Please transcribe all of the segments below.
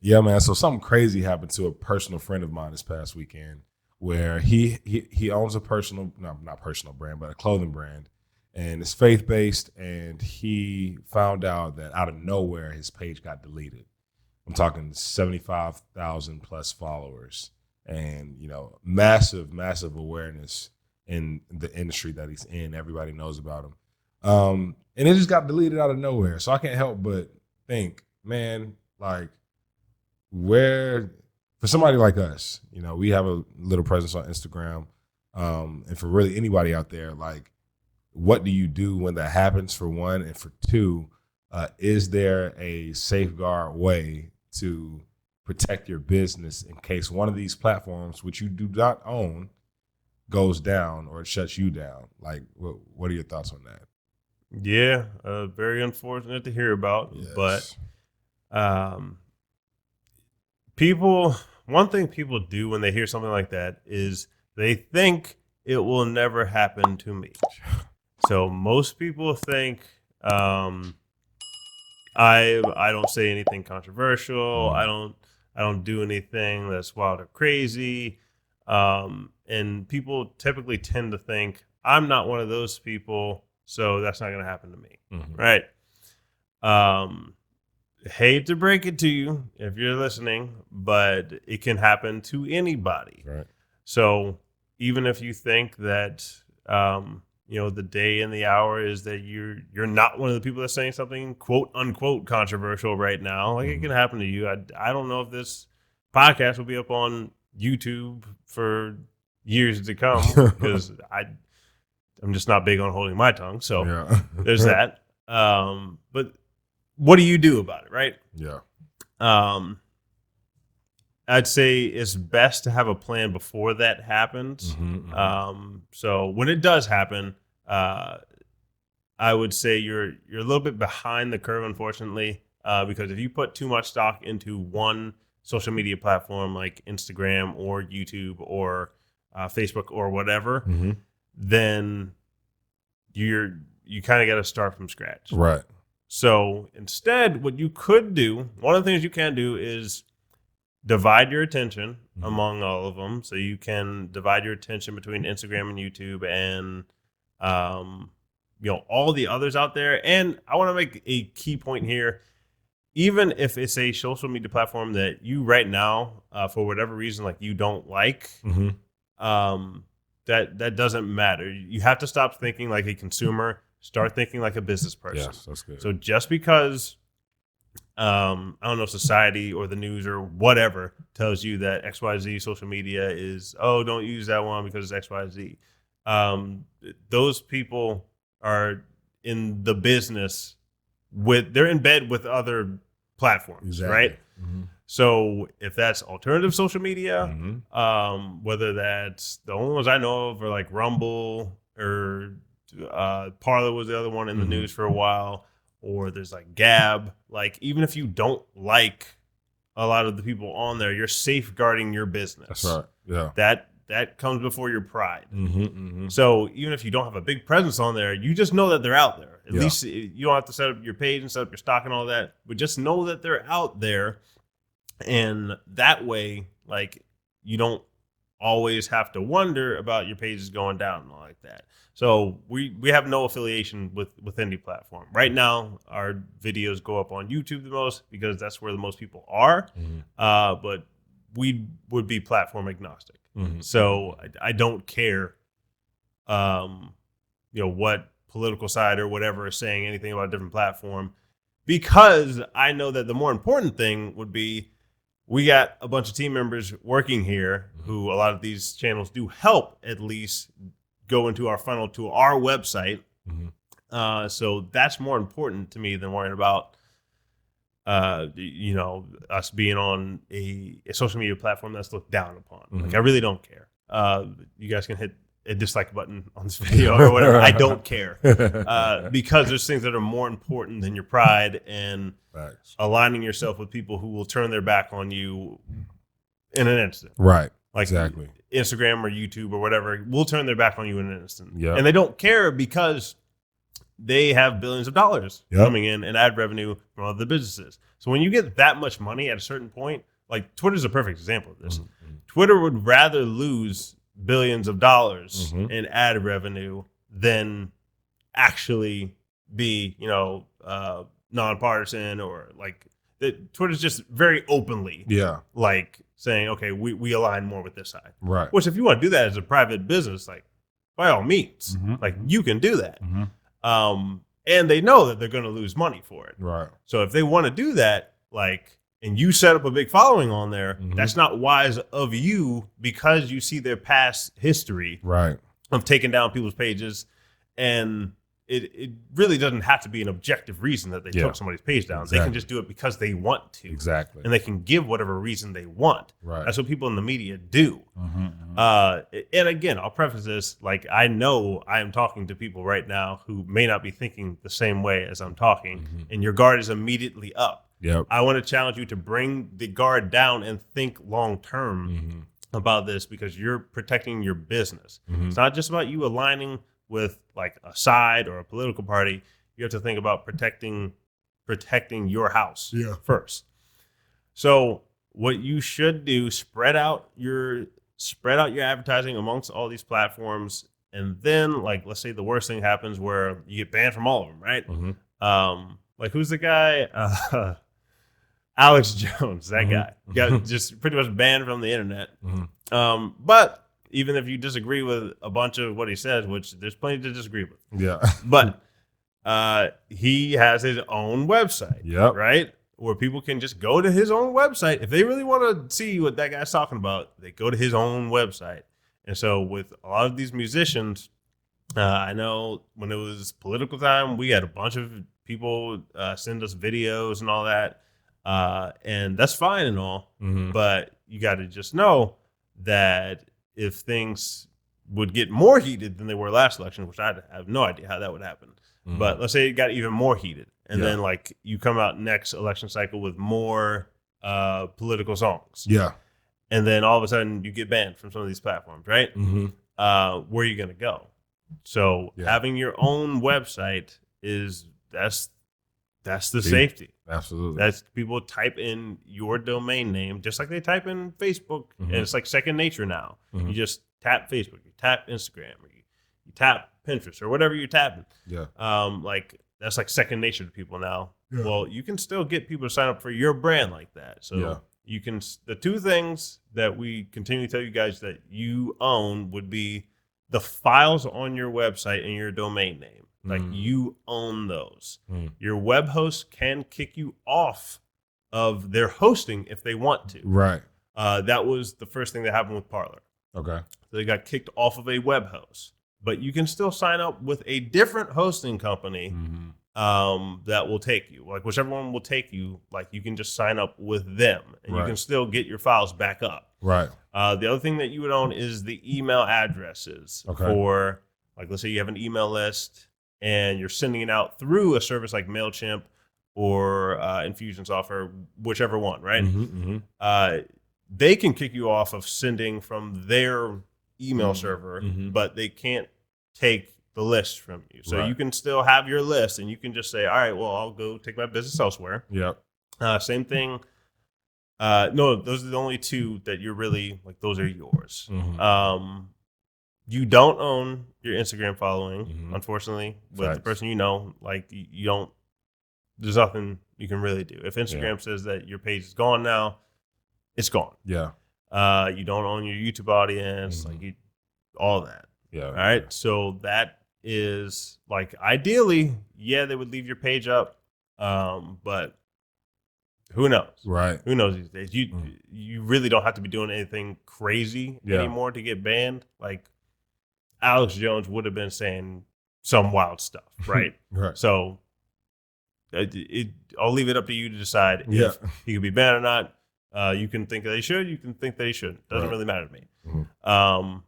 Yeah, man. So something crazy happened to a personal friend of mine this past weekend, where he owns a personal, no, not personal brand, but a clothing brand, and it's faith based. And he found out that out of nowhere his page got deleted. I'm talking 75,000 plus followers, and massive awareness in the industry that he's in. Everybody knows about him, and it just got deleted out of nowhere. So I can't help but think, man, like, where for somebody like us, we have a little presence on Instagram, and for really anybody out there, like, what do you do when that happens, for one, and for two, is there a safeguard way to protect your business in case one of these platforms, which you do not own, goes down or it shuts you down? Like, what are your thoughts on that? Yeah, very unfortunate to hear about, Yes. but one thing people do when they hear something like that is they think it will never happen to me. So most people think I don't say anything controversial. I don't do anything that's wild or crazy. And people typically tend to think I'm not one of those people, so that's not going to happen to me. Right. Hate to break it to you if you're listening, but it can happen to anybody. Right. So even if you think that, the day and the hour is that you're not one of the people that's saying something quote unquote controversial right now, like it can happen to you. I don't know if this podcast will be up on YouTube for years to come because I'm just not big on holding my tongue. So there's that. But what do you do about it, right? Yeah. I'd say it's best to have a plan before that happens. So when it does happen, I would say you're a little bit behind the curve, unfortunately, because if you put too much stock into one social media platform like Instagram or YouTube or Facebook or whatever, then you kind of got to start from scratch. Right. So instead, what you could do, one of the things you can do is divide your attention among all of them. So you can divide your attention between Instagram and YouTube and, all the others out there. And I want to make a key point here. Even if it's a social media platform that you right now, for whatever reason, like you don't like, that doesn't matter. You have to stop thinking like a consumer. Start thinking like a business person. Yes, that's good. So just because, I don't know, society or the news or whatever tells you that XYZ social media is, don't use that one because it's XYZ. Those people are in the business they're in bed with other platforms, right? So if that's alternative social media, whether that's the only ones I know of are like Rumble or Parler was the other one in the news for a while, or there's like Gab. Like, even if you don't like a lot of the people on there, you're safeguarding your business. That's right. Yeah. That comes before your pride. So even if you don't have a big presence on there, you just know that they're out there. At least you don't have to set up your page and set up your stock and all that, but just know that they're out there. And that way, like, you don't always have to wonder about your pages going down and all like that. So we have no affiliation with any platform. Right now, our videos go up on YouTube the most because that's where the most people are. But we would be platform agnostic. So I don't care, what political side or whatever is saying anything about a different platform, because I know that the more important thing would be we got a bunch of team members working here who a lot of these channels do help at least go into our funnel to our website. So that's more important to me than worrying about, us being on a social media platform that's looked down upon. Like, I really don't care. You guys can hit a dislike button on this video or whatever. I don't care, because there's things that are more important than your pride and aligning yourself with people who will turn their back on you in an instant. Right. Like, exactly. Instagram or YouTube or whatever will turn their back on you in an instant. Yeah. And they don't care because they have billions of dollars coming in and ad revenue from other businesses. So when you get that much money at a certain point, like Twitter's a perfect example of this. Mm-hmm. Twitter would rather lose billions of dollars Mm-hmm. in ad revenue than actually be, nonpartisan or like Twitter's just very openly Yeah. like saying, okay, we align more with this side. Right. Which if you want to do that as a private business, like by all means, Mhm. like you can do that. Mm-hmm. And they know that they're going to lose money for it. Right. So if they want to do that, like, and you set up a big following on there, Mhm. that's not wise of you because you see their past history Right. of taking down people's pages. And it really doesn't have to be an objective reason that they Yeah. took somebody's page down. They Exactly. can just do it because they want to. Exactly. And they can give whatever reason they want. Right. That's what people in the media do. Mm-hmm. And again, I'll preface this, like, I know I am talking to people right now who may not be thinking the same way as I'm talking, Mhm. and your guard is immediately up. Yep. I want to challenge you to bring the guard down and think long term Mm-hmm. about this because you're protecting your business. Mm-hmm. It's not just about you aligning with like a side or a political party. You have to think about protecting your house Yeah. first. So what you should do, spread out your advertising amongst all these platforms. And then, like, let's say the worst thing happens where you get banned from all of them, right? Mm-hmm. Like, who's the guy? Alex Jones, that Mhm. guy. Got just pretty much banned from the internet. Mm-hmm. But even if you disagree with a bunch of what he says, which there's plenty to disagree with, Yeah. but he has his own website, Yep. right? Where people can just go to his own website. If they really want to see what that guy's talking about, they go to his own website. And so with a lot of these musicians, I know when it was political time, we had a bunch of people send us videos and all that. And that's fine and all, Mm-hmm. but you got to just know that if things would get more heated than they were last election, which I have no idea how that would happen, Mm-hmm. but let's say it got even more heated, and Yeah. then like you come out next election cycle with more political songs, Yeah. and then all of a sudden you get banned from some of these platforms, right? Mm-hmm. Where are you going to go? So Yeah. having your own website that's the Deep. safety. Absolutely. That's people type in your domain name just like they type in Facebook, and Mhm. it's like second nature now. Mhm. You just tap Facebook, you tap Instagram, or you tap Pinterest, or whatever you're tapping. Yeah. Like that's like second nature to people now. Yeah. Well, you can still get people to sign up for your brand like that. So Yeah. you can. The two things that we continue to tell you guys that you own would be the files on your website and your domain name. Like Mm. you own those. Mm. Your web host can kick you off of their hosting if they want to. Right. That was the first thing that happened with Parler. Okay. They got kicked off of a web host, but you can still sign up with a different hosting company Mm-hmm. that will take you. Like whichever one will take you, like you can just sign up with them, and you Right. can still get your files back up. Right. The other thing that you would own is the email addresses Okay. for, like, let's say you have an email list and you're sending it out through a service like MailChimp or Infusionsoft or whichever one, right? Mm-hmm. They can kick you off of sending from their email Mhm. server, Mhm. but they can't take the list from you. So Right. you can still have your list and you can just say, all right, well, I'll go take my business elsewhere. Yep. Same thing. No, those are the only two that you're really like, those are yours. Mm-hmm. You don't own your Instagram following, Mhm. unfortunately, with the Facts. person you know. Like you don't. There's nothing you can really do. If Instagram says that your page is gone now, it's gone. Yeah. You don't own your YouTube audience, Mhm. all that. Yeah. All right. So that is like ideally, yeah, they would leave your page up, but who knows? Right. Who knows these days? Mm. You really don't have to be doing anything crazy Yeah. anymore to get banned. Like Alex Jones would have been saying some wild stuff, right? Right. So I'll leave it up to you to decide Yeah. if he could be banned or not. You can think that he should. You can think that he shouldn't. Doesn't Right. really matter to me. Mhm.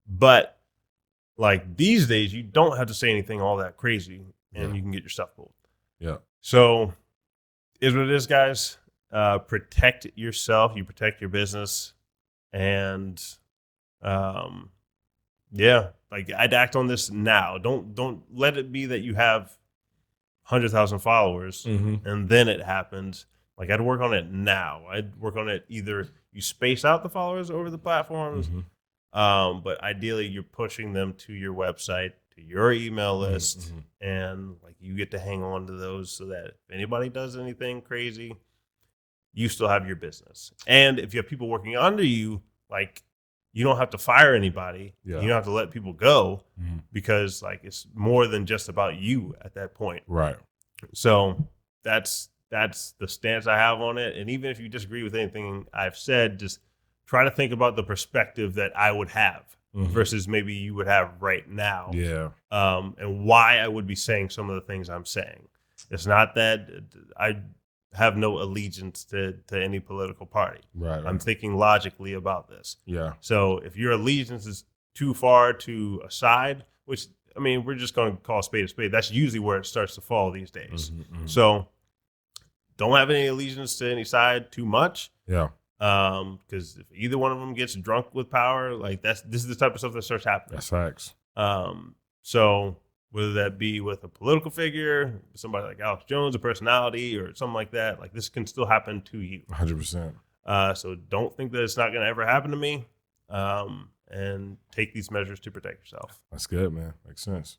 But like these days, you don't have to say anything all that crazy, and Yeah. you can get your stuff pulled. Yeah. So, is what it is, guys. Protect yourself. You protect your business, and yeah, like I'd act on this now. Don't let it be that you have 100,000 followers Mm-hmm. and then it happens. Like I'd work on it now. I'd work on it either you space out the followers over the platforms, but ideally you're pushing them to your website, to your email list, and like you get to hang on to those so that if anybody does anything crazy, you still have your business. And if you have people working under you, like you don't have to fire anybody. Yeah. You don't have to let people go because like it's more than just about you at that point. Right. So that's the stance I have on it. And even if you disagree with anything I've said, just try to think about the perspective that I would have versus maybe you would have right now. Yeah. And why I would be saying some of the things I'm saying. It's not that I have no allegiance to any political party. Right. I'm thinking logically about this. Yeah. So if your allegiance is too far to a side, which, I mean, we're just going to call a spade, that's usually where it starts to fall these days. So don't have any allegiance to any side too much. Yeah. Because if either one of them gets drunk with power, like this is the type of stuff that starts happening. That's facts. So whether that be with a political figure, somebody like Alex Jones, a personality, or something like that, like this can still happen to you. 100%. So don't think that it's not going to ever happen to me. And take these measures to protect yourself. That's good, man. Makes sense.